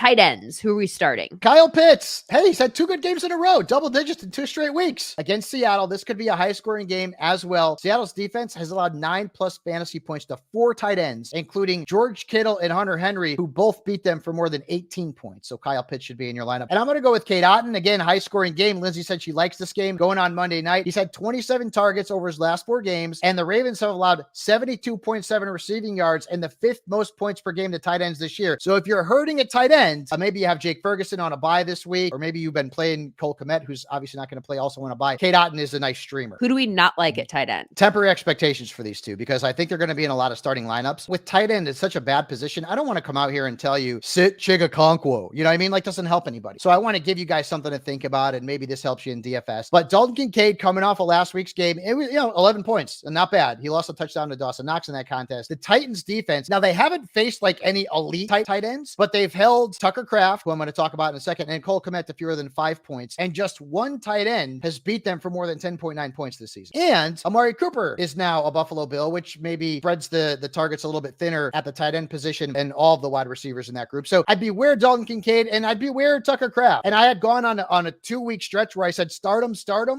tight ends. Who are we starting? Kyle Pitts. Hey, he's had 2 good games in a row, double digits in 2 straight weeks against Seattle. This could be a high-scoring game as well. Seattle's defense has allowed 9+ fantasy points to 4 tight ends, including George Kittle and Hunter Henry, who both beat them for more than 18 points. So Kyle Pitts should be in your lineup. And I'm going to go with Cade Otton. Again, high-scoring game. Lindsay said she likes this game going on Monday night. He's had 27 targets over his last 4 games, and the Ravens have allowed 72.7 receiving yards and the 5th most points per game to tight ends this year. So if you're hurting at tight end, maybe you have Jake Ferguson on a bye this week, or maybe you've been playing Cole Kmet, who's obviously not going to play also on a bye. Cade Otton is a nice streamer. Who do we not like at tight end? Temporary expectations for these two, because I think they're going to be in a lot of starting lineups. With tight end, it's such a bad position. I don't want to come out here and tell you, sit Chigakonkwo. You know what I mean? Like, doesn't help anybody. So I want to give you guys something to think about, and maybe this helps you in DFS. But Dalton Kincaid coming off of last week's game, it was, 11 points, and not bad. He lost a touchdown to Dawson Knox in that contest. The Titans defense, now they haven't faced like any elite tight ends, but they've held Tucker Kraft, who I'm going to talk about in a second, and Cole Kmet to fewer than 5 points. And just one tight end has beat them for more than 10.9 points this season. And Amari Cooper is now a Buffalo Bill, which maybe spreads the targets a little bit thinner at the tight end position and all of the wide receivers in that group. So I'd beware Dalton Kincaid, and I'd beware Tucker Kraft. And I had gone on a 2-week stretch where I said, start him.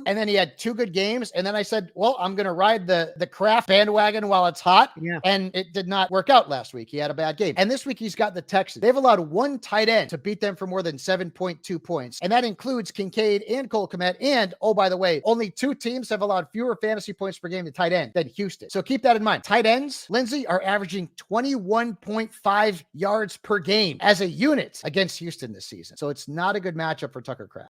And then he had 2 good games. And then I said, well, I'm going to ride the Kraft bandwagon while it's hot. Yeah. And it did not work out last week. He had a bad game. And this week he's got the Texans. They've allowed 1 tight end to beat them for more than 7.2 points. And that includes Kincaid and Cole Kmet. And, oh, by the way, only 2 teams have allowed fewer fantasy points per game to tight end than Houston. So keep that in mind. Tight ends, Lindsay, are averaging 21.5 yards per game as a unit against Houston this season. So it's not a good matchup for Tucker Kraft.